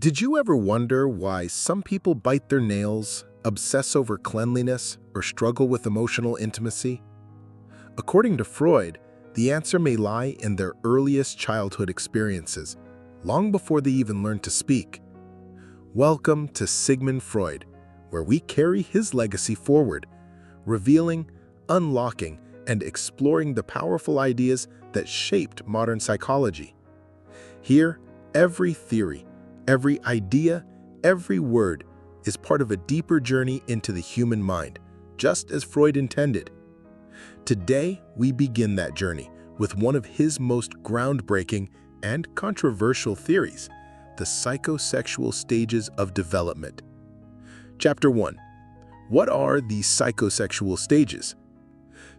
Did you ever wonder why some people bite their nails, obsess over cleanliness, or struggle with emotional intimacy? According to Freud, the answer may lie in their earliest childhood experiences, long before they even learn to speak. Welcome to Sigmund Freud, where we carry his legacy forward, revealing, unlocking, and exploring the powerful ideas that shaped modern psychology. Here, every theory, every idea, every word is part of a deeper journey into the human mind, just as Freud intended. Today, we begin that journey with one of his most groundbreaking and controversial theories, the psychosexual stages of development. Chapter 1. What are the psychosexual stages?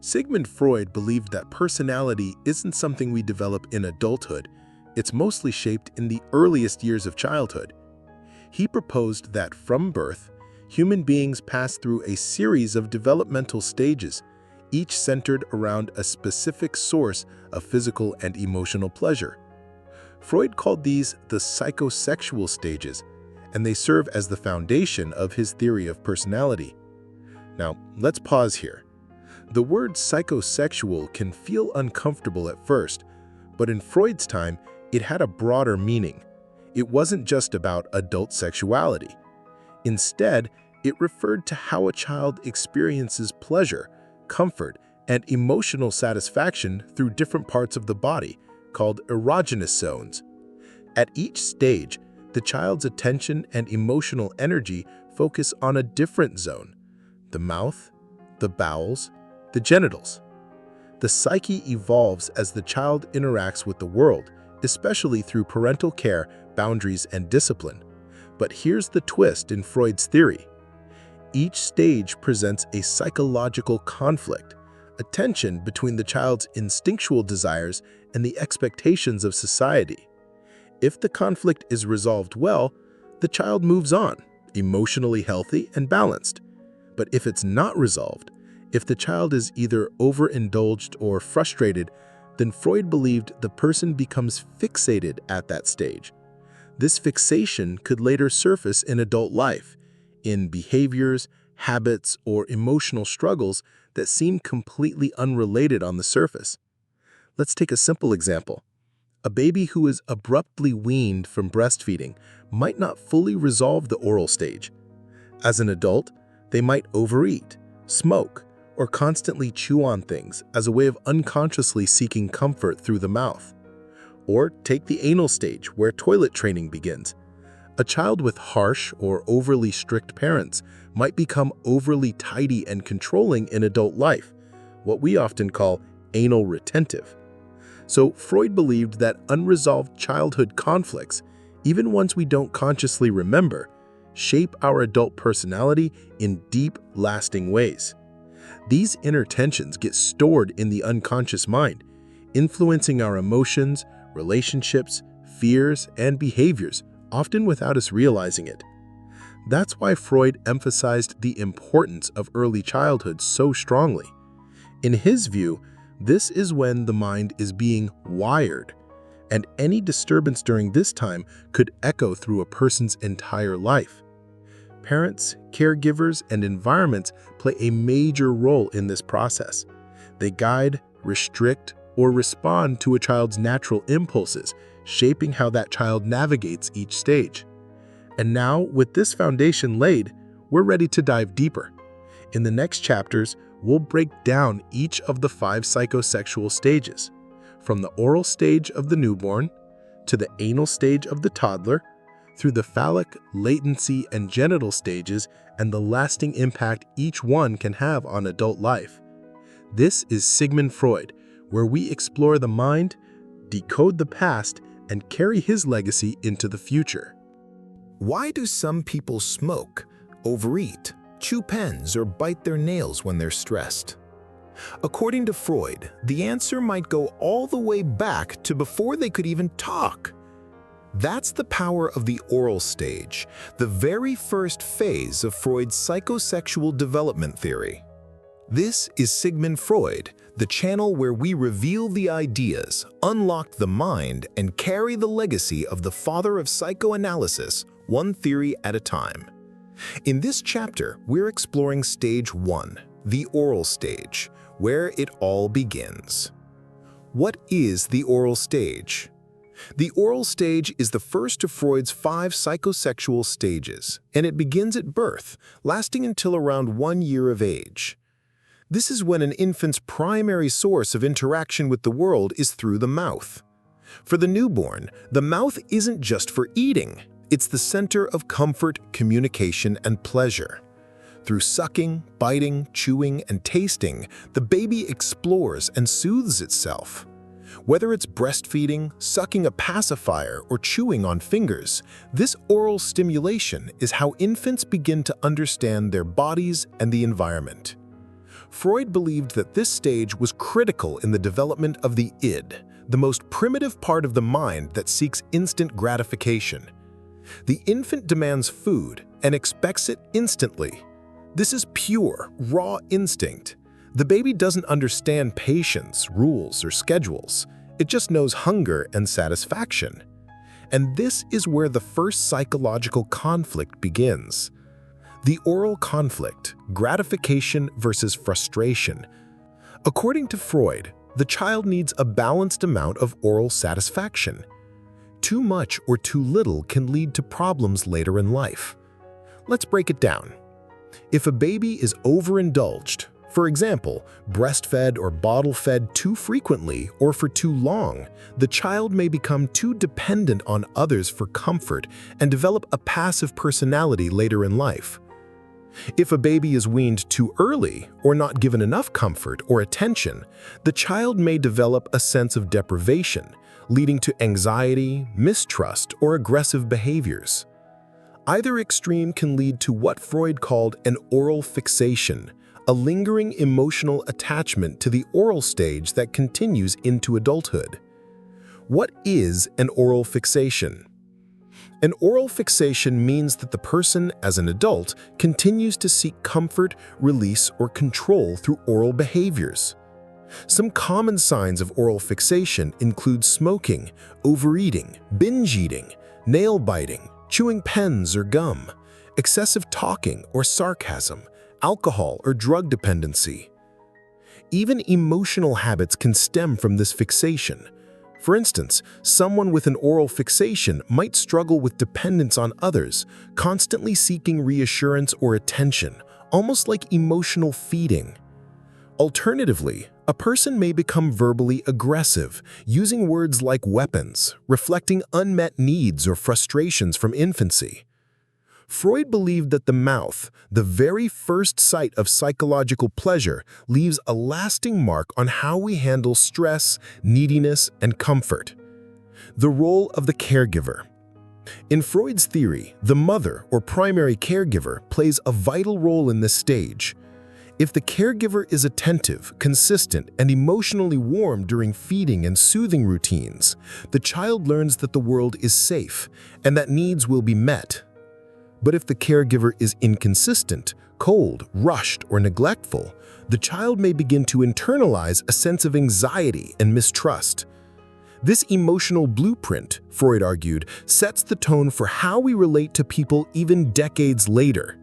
Sigmund Freud believed that personality isn't something we develop in adulthood. It's mostly shaped in the earliest years of childhood. He proposed that from birth, human beings pass through a series of developmental stages, each centered around a specific source of physical and emotional pleasure. Freud called these the psychosexual stages, and they serve as the foundation of his theory of personality. Now, let's pause here. The word psychosexual can feel uncomfortable at first, but in Freud's time, it had a broader meaning. It wasn't just about adult sexuality. Instead, it referred to how a child experiences pleasure, comfort, and emotional satisfaction through different parts of the body, called erogenous zones. At each stage, the child's attention and emotional energy focus on a different zone: the mouth, the bowels, the genitals. The psyche evolves as the child interacts with the world, especially through parental care, boundaries, and discipline. But here's the twist in Freud's theory. Each stage presents a psychological conflict, a tension between the child's instinctual desires and the expectations of society. If the conflict is resolved well, the child moves on, emotionally healthy and balanced. But if it's not resolved, if the child is either overindulged or frustrated, then Freud believed the person becomes fixated at that stage. This fixation could later surface in adult life, in behaviors, habits, or emotional struggles that seem completely unrelated on the surface. Let's take a simple example. A baby who is abruptly weaned from breastfeeding might not fully resolve the oral stage. As an adult, they might overeat, smoke, or constantly chew on things as a way of unconsciously seeking comfort through the mouth. Or take the anal stage, where toilet training begins. A child with harsh or overly strict parents might become overly tidy and controlling in adult life, what we often call anal retentive. So Freud believed that unresolved childhood conflicts, even ones we don't consciously remember, shape our adult personality in deep, lasting ways. These inner tensions get stored in the unconscious mind, influencing our emotions, relationships, fears, and behaviors, often without us realizing it. That's why Freud emphasized the importance of early childhood so strongly. In his view, this is when the mind is being wired, and any disturbance during this time could echo through a person's entire life. Parents, caregivers, and environments play a major role in this process. They guide, restrict, or respond to a child's natural impulses, shaping how that child navigates each stage. And now, with this foundation laid, we're ready to dive deeper. In the next chapters, we'll break down each of the 5 psychosexual stages, from the oral stage of the newborn, to the anal stage of the toddler, through the phallic, latency, and genital stages, and the lasting impact each one can have on adult life. This is Sigmund Freud, where we explore the mind, decode the past, and carry his legacy into the future. Why do some people smoke, overeat, chew pens, or bite their nails when they're stressed? According to Freud, the answer might go all the way back to before they could even talk. That's the power of the oral stage, the very first phase of Freud's psychosexual development theory. This is Sigmund Freud, the channel where we reveal the ideas, unlock the mind, and carry the legacy of the father of psychoanalysis, one theory at a time. In this chapter, we're exploring stage 1, the oral stage, where it all begins. What is the oral stage? The oral stage is the first of Freud's 5 psychosexual stages, and it begins at birth, lasting until around 1 year of age. This is when an infant's primary source of interaction with the world is through the mouth. For the newborn, the mouth isn't just for eating. It's the center of comfort, communication, and pleasure. Through sucking, biting, chewing, and tasting, the baby explores and soothes itself. Whether it's breastfeeding, sucking a pacifier, or chewing on fingers, this oral stimulation is how infants begin to understand their bodies and the environment. Freud believed that this stage was critical in the development of the id, the most primitive part of the mind that seeks instant gratification. The infant demands food and expects it instantly. This is pure, raw instinct. The baby doesn't understand patience, rules, or schedules. It just knows hunger and satisfaction. And this is where the first psychological conflict begins. The oral conflict, gratification versus frustration. According to Freud, the child needs a balanced amount of oral satisfaction. Too much or too little can lead to problems later in life. Let's break it down. If a baby is overindulged, for example, breastfed or bottle-fed too frequently or for too long, the child may become too dependent on others for comfort and develop a passive personality later in life. If a baby is weaned too early or not given enough comfort or attention, the child may develop a sense of deprivation, leading to anxiety, mistrust, or aggressive behaviors. Either extreme can lead to what Freud called an oral fixation, a lingering emotional attachment to the oral stage that continues into adulthood. What is an oral fixation? An oral fixation means that the person, as an adult, continues to seek comfort, release, or control through oral behaviors. Some common signs of oral fixation include smoking, overeating, binge eating, nail biting, chewing pens or gum, excessive talking or sarcasm, alcohol or drug dependency. Even emotional habits can stem from this fixation. For instance, someone with an oral fixation might struggle with dependence on others, constantly seeking reassurance or attention, almost like emotional feeding. Alternatively, a person may become verbally aggressive, using words like weapons, reflecting unmet needs or frustrations from infancy. Freud believed that the mouth, the very first site of psychological pleasure, leaves a lasting mark on how we handle stress, neediness, and comfort. The role of the caregiver. In Freud's theory, the mother or primary caregiver plays a vital role in this stage. If the caregiver is attentive, consistent, and emotionally warm during feeding and soothing routines, the child learns that the world is safe and that needs will be met. But if the caregiver is inconsistent, cold, rushed, or neglectful, the child may begin to internalize a sense of anxiety and mistrust. This emotional blueprint, Freud argued, sets the tone for how we relate to people even decades later.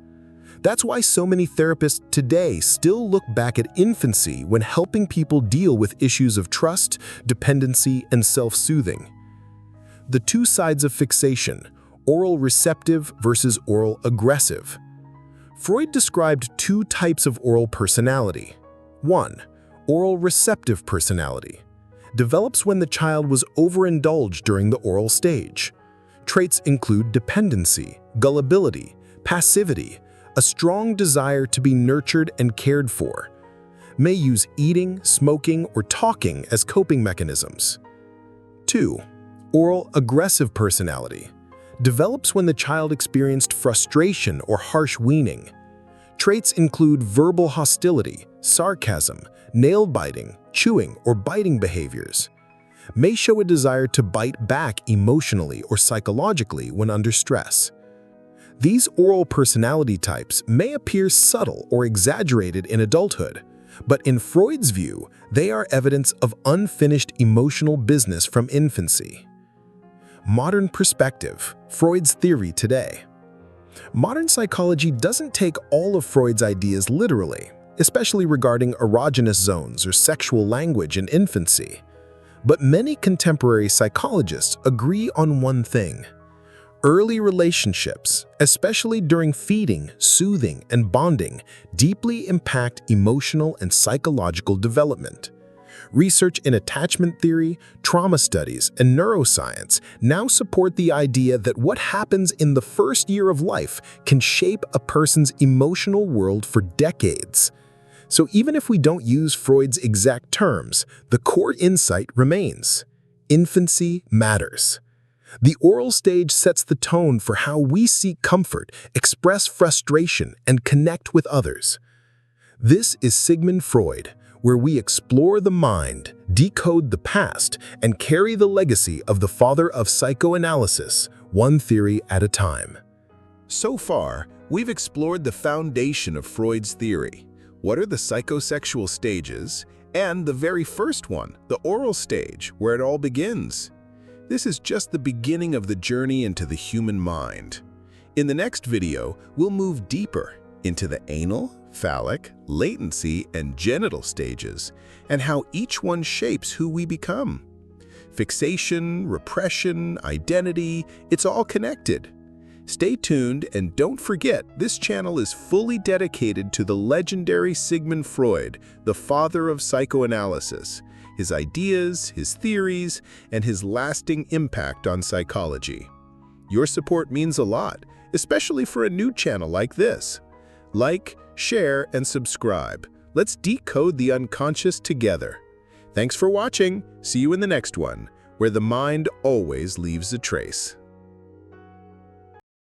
That's why so many therapists today still look back at infancy when helping people deal with issues of trust, dependency, and self-soothing. The two sides of fixation, oral receptive versus oral aggressive. Freud described two types of oral personality. 1. Oral receptive personality. Develops when the child was overindulged during the oral stage. Traits include dependency, gullibility, passivity, a strong desire to be nurtured and cared for. May use eating, smoking, or talking as coping mechanisms. 2. Oral aggressive personality. Develops when the child experienced frustration or harsh weaning. Traits include verbal hostility, sarcasm, nail biting, chewing, or biting behaviors. May show a desire to bite back emotionally or psychologically when under stress. These oral personality types may appear subtle or exaggerated in adulthood, but in Freud's view, they are evidence of unfinished emotional business from infancy. Modern perspective, Freud's theory today. Modern psychology doesn't take all of Freud's ideas literally, especially regarding erogenous zones or sexual language in infancy. But many contemporary psychologists agree on one thing. Early relationships, especially during feeding, soothing, and bonding, deeply impact emotional and psychological development. Research in attachment theory, trauma studies, and neuroscience now support the idea that what happens in the first year of life can shape a person's emotional world for decades. So even if we don't use Freud's exact terms, the core insight remains. Infancy matters. The oral stage sets the tone for how we seek comfort, express frustration, and connect with others. This is Sigmund Freud, where we explore the mind, decode the past, and carry the legacy of the father of psychoanalysis, one theory at a time. So far, we've explored the foundation of Freud's theory. What are the psychosexual stages? And the very first one, the oral stage, where it all begins. This is just the beginning of the journey into the human mind. In the next video, we'll move deeper into the anal, phallic, latency, and genital stages, and how each one shapes who we become. Fixation, repression, identity, it's all connected. Stay tuned and don't forget, this channel is fully dedicated to the legendary Sigmund Freud, the father of psychoanalysis, his ideas, his theories, and his lasting impact on psychology. Your support means a lot, especially for a new channel like this. Like, share, and subscribe. Let's decode the unconscious together. Thanks for watching. See you in the next one, where the mind always leaves a trace.